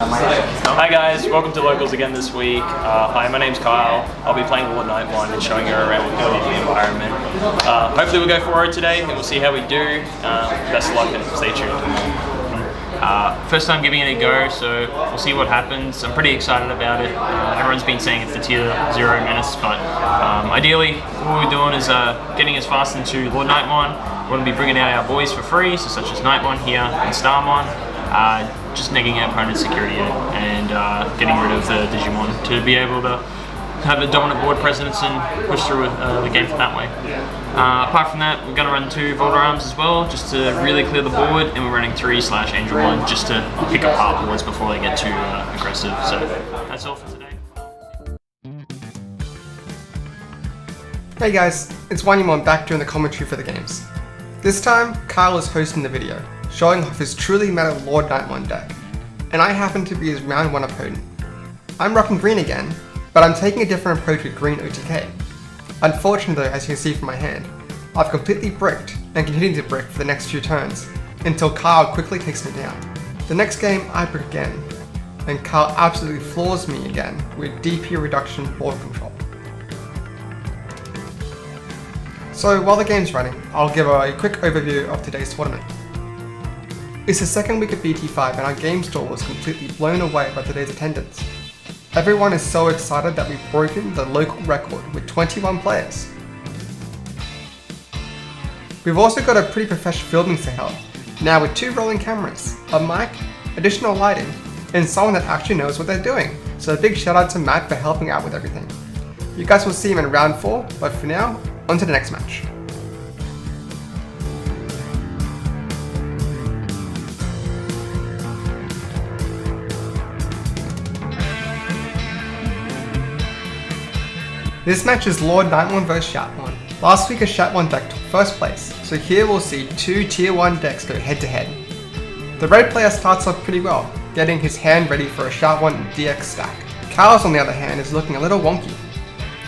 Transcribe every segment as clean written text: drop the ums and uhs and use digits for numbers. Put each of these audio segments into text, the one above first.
Hi guys, welcome to Locals again this week. Hi, my name's Kyle. I'll be playing Lordknightmon and showing you around the environment. Hopefully we'll go forward today and we'll see how we do. Best of luck and stay tuned. First time giving it a go, so we'll see what happens. I'm pretty excited about it. Everyone's been saying it's the tier 0 menace, but ideally what we're doing is getting us fast into Lordknightmon. We're going to be bringing out our boys for free, so such as Knightmon here and Starmon. Just negging our opponent's security and getting rid of the Digimon to be able to have a dominant board presence and push through the game from that way. Apart from that, we're going to run 2 Volder Arms as well, just to really clear the board, and we're running 3 /Angelmon just to pick apart boards before they get too aggressive. So that's all for today. Hey guys, it's Lordknightmon back doing the commentary for the games. This time, Kyle is hosting the video, showing off his truly meta Lordknightmon deck, and I happen to be his round 1 opponent. I'm rocking green again, but I'm taking a different approach with green OTK. Unfortunately though, as you can see from my hand, I've completely bricked and continue to brick for the next few turns, until Kyle quickly takes me down. The next game I brick again, and Kyle absolutely floors me again with DP reduction board control. So while the game's running, I'll give a quick overview of today's tournament. It's the second week of BT5 and our game store was completely blown away by today's attendance. Everyone is so excited that we've broken the local record with 21 players. We've also got a pretty professional filming setup, now with 2 rolling cameras, a mic, additional lighting, and someone that actually knows what they're doing. So a big shout out to Matt for helping out with everything. You guys will see him in round 4, but for now, on to the next match. This match is Lordknightmon vs Shatmon. Last week a Shatmon deck took first place, so here we'll see 2 tier 1 decks go head to head. The red player starts off pretty well, getting his hand ready for a Shatmon DX stack. Kyle's on the other hand is looking a little wonky.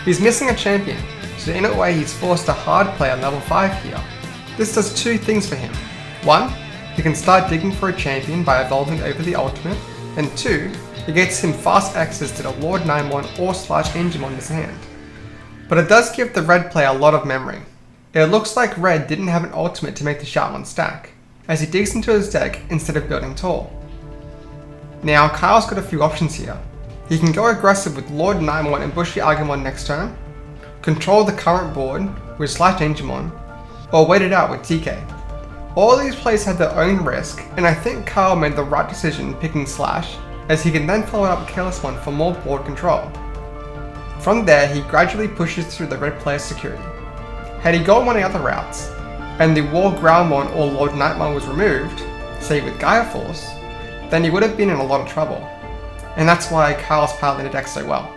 He's missing a champion, so in a way he's forced to hard play at level 5 here. This does 2 things for him. 1, he can start digging for a champion by evolving over the ultimate, and 2, it gets him fast access to the Lordknightmon or /Angelmon in his hand. But it does give the red player a lot of memory. It looks like red didn't have an ultimate to make the Shatmon stack, as he digs into his deck instead of building tall. Now Kyle's got a few options here. He can go aggressive with Lordknightmon and Bushy Agumon next turn, control the current board with /Angelmon, or wait it out with TK. All these plays have their own risk, and I think Kyle made the right decision picking Slash, as he can then follow it up with Careless One for more board control. From there, he gradually pushes through the red player's security. Had he gone one of the other routes, and the War Groundmon or Lordknightmon was removed, say with Gaia Force, then he would have been in a lot of trouble. And that's why Kyle's piloting the deck so well.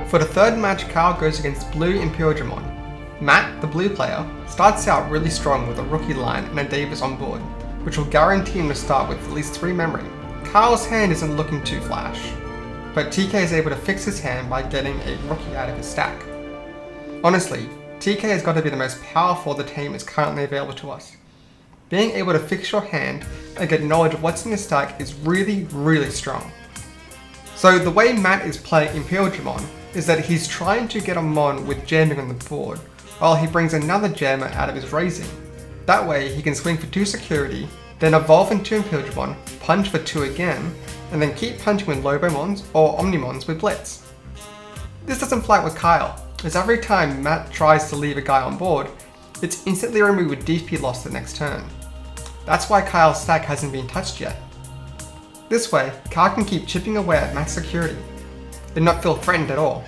For the third match, Kyle goes against Blue Imperialdramon. Matt, the blue player, starts out really strong with a rookie line and a Davis on board, which will guarantee him to start with at least 3 memory. Kyle's hand isn't looking too flash, but TK is able to fix his hand by getting a rookie out of his stack. Honestly, TK has got to be the most powerful of the tamers currently available to us. Being able to fix your hand and get knowledge of what's in your stack is really strong. So the way Matt is playing Imperialdramon is that he's trying to get a Mon with jamming on the board, while he brings another jammer out of his raising. That way he can swing for 2 security, then evolve into Imperialdramon, punch for 2 again, and then keep punching with Lobomons or Omnimons with Blitz. This doesn't fly with Kyle, as every time Matt tries to leave a guy on board, it's instantly removed with DP loss the next turn. That's why Kyle's stack hasn't been touched yet. This way, Kyle can keep chipping away at Matt's security, and not feel threatened at all.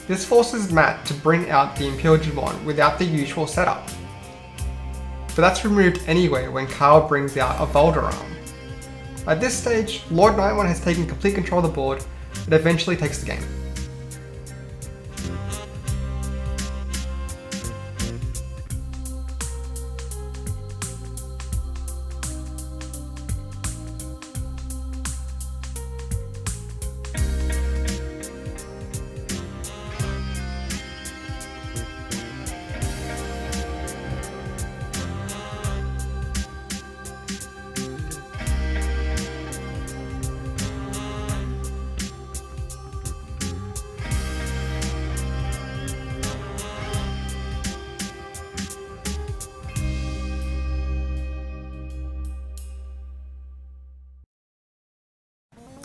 This forces Matt to bring out the Imperialdramon without the usual setup. but that's removed anyway when Kyle brings out a Volder Arm. At this stage, Lordknightmon has taken complete control of the board and eventually takes the game.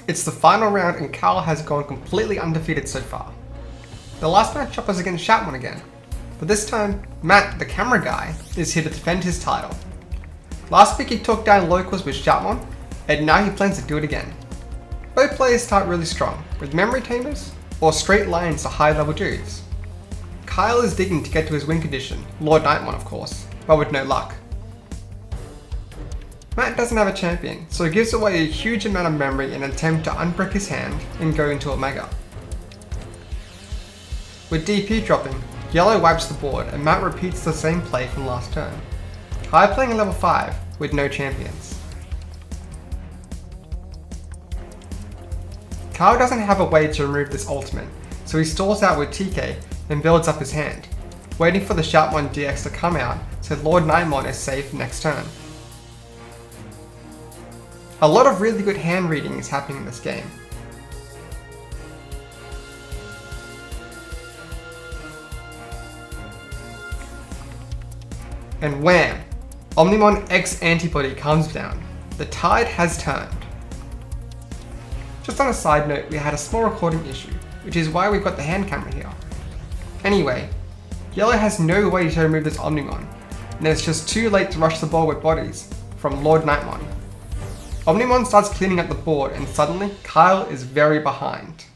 It's the final round and Carl has gone completely undefeated so far. The last matchup was against Shatmon again, but this time, Matt, the camera guy, is here to defend his title. Last week he took down locals with Shatmon, and now he plans to do it again. Both players start really strong, with memory tamers, or straight lines to high level dudes. Kyle is digging to get to his win condition, Lordknightmon of course, but with no luck. Matt doesn't have a champion, so he gives away a huge amount of memory in an attempt to unbrick his hand and go into Omega. With DP dropping, Yellow wipes the board and Matt repeats the same play from last turn. High playing a level 5 with no champions. Kyle doesn't have a way to remove this ultimate, so he stalls out with TK and builds up his hand, waiting for the Shatmon DX to come out so Lordknightmon is safe next turn. A lot of really good hand reading is happening in this game. And wham! Omnimon X antibody comes down. The tide has turned. Just on a side note, we had a small recording issue, which is why we've got the hand camera here. Anyway, Yellow has no way to remove this Omnimon, and it's just too late to rush the ball with bodies from Lordknightmon. Omnimon starts cleaning up the board and suddenly, Kyle is very behind.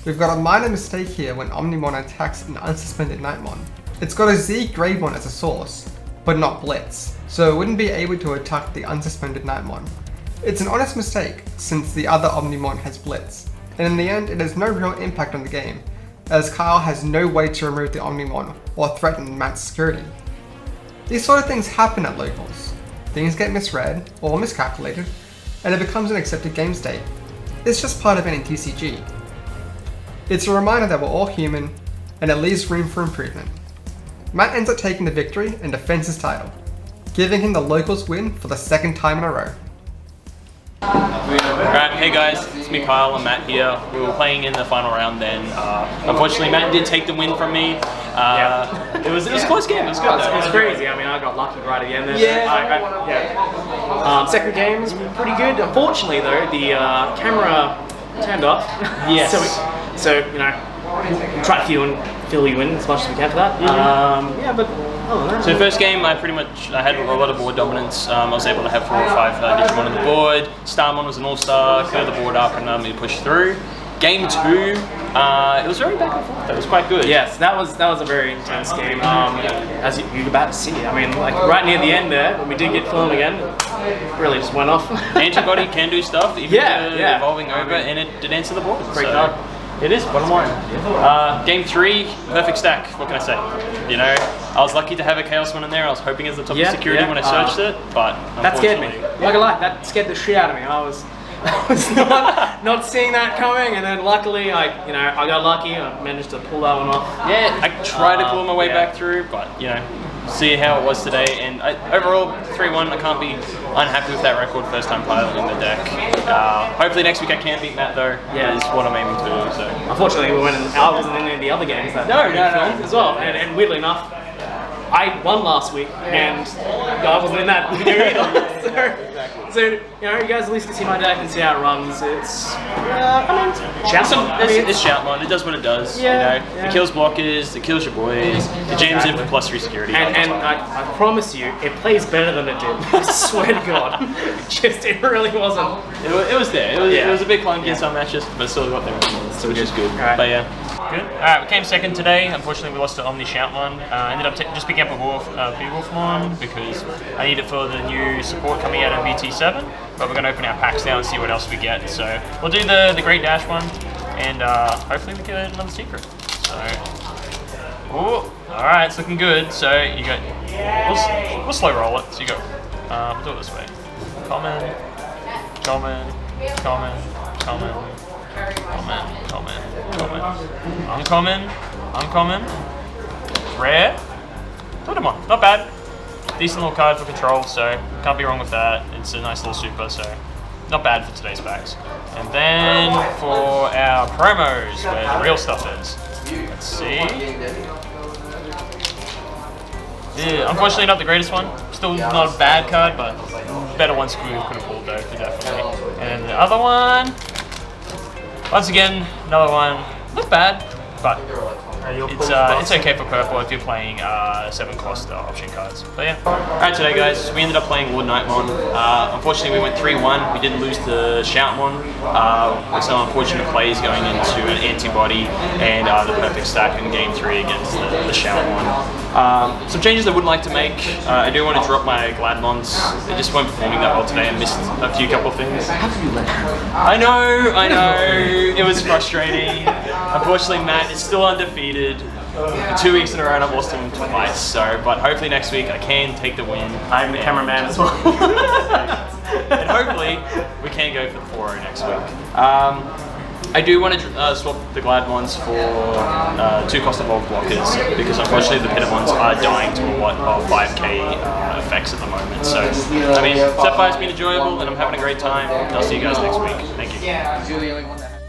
We've got a minor mistake here when Omnimon attacks an unsuspended Knightmon. It's got a Z Greymon as a source, but not Blitz, so it wouldn't be able to attack the unsuspended Knightmon. It's an honest mistake, since the other Omnimon has Blitz, and in the end it has no real impact on the game, as Kyle has no way to remove the Omnimon or threaten Matt's security. These sort of things happen at locals. Things get misread or miscalculated, and it becomes an accepted game state. It's just part of any TCG. It's a reminder that we're all human, and it leaves room for improvement. Matt ends up taking the victory and defends his title, giving him the locals win for the second time in a row. Alright, hey guys, it's me Kyle and Matt here. We were playing in the final round then. Unfortunately Matt did take the win from me. It was a close game, it was good though. It was crazy, I mean I got lucky right at the end there. Second game was pretty good. Unfortunately though, the camera turned off. Yes. so you know, we'll try to fill you in as much as we can for that. Yeah, but other than that. So first game, I had a lot of board dominance. I was able to have 4 or 5 Digimon on the board. Starmon was an all-star, clear the board up and allowed me to push through. Game 2, it was very back and forth. It was quite good. Yes, that was a very intense game. As you're about to see, I mean, like right near the end there, when we did get film again, it really just went off. Antibody can do stuff, even evolving over, and it did answer the board. Great card. It is, bottom line. Game 3, perfect stack, what can I say? You know, I was lucky to have a Chaosmon in there. I was hoping as the top of security when I searched it, but that scared me. Not gonna lie, that scared the shit out of me. I was not seeing that coming, and then luckily I got lucky. I managed to pull that one off. Yeah, I tried to pull my way back through, but you know, see how it was today. And overall, 3-1. I can't be unhappy with that record. First time piloting the deck. Hopefully next week I can beat Matt though. Yeah, is what I'm aiming to do. So unfortunately, I wasn't in any of the other games that filmed as well. And weirdly enough, I won last week, and I wasn't in that video either. So So, you know, you guys at least can see my deck and see how it runs. It's, Shoutmon. It's Shoutmon. It does what it does. Yeah, you know, yeah. it kills blockers. It kills your boys. It jams in for +3 security. And I promise you, it plays better than it did. I swear to God. It really wasn't. It was there. It was a bit clunky in some matches, but still got there, which is good. Right. But yeah. Good. Alright, we came second today. Unfortunately, we lost to Omni Shoutmon. Ended up just picking up a Wolfmon because I need it for the new support coming out in BT7. But we're going to open our packs now and see what else we get. So we'll do the Great Dash one, and hopefully we get another secret. So, alright, it's looking good. So you got, we'll slow roll it. So you go, we'll do it this way. Common, common, common, common. Common, uncommon, rare, Lordknightmon, not bad. Decent little card for control, so can't be wrong with that. It's a nice little super, so not bad for today's packs. And then for our promos, where the real stuff is. Let's see. Yeah, unfortunately not the greatest one. Still not a bad card, but better ones we could have pulled though, definitely. And the other one, once again, another one, not bad, but it's okay for purple if you're playing 7 cost option cards. But yeah. Alright today guys, we ended up playing Lordknightmon. Unfortunately we went 3-1, we did lose to Shoutmon with some unfortunate plays going into an antibody and the perfect stack in game 3 against the Shoutmon. Some changes I would like to make. I do want to drop my Gladmons. They just weren't performing that well today and missed a few couple things. I know, it was frustrating. Unfortunately Matt is still undefeated. For 2 weeks in a row and I've lost him twice, but hopefully next week I can take the win. I'm the cameraman as well. And hopefully we can go for the 4-0 next week. I do want to swap the Gladmons for 2 cost evolved blockers because unfortunately the Pitamons are dying to a lot of 5k effects at the moment. So, I mean, Set 5's been enjoyable and I'm having a great time. I'll see you guys next week. Thank you.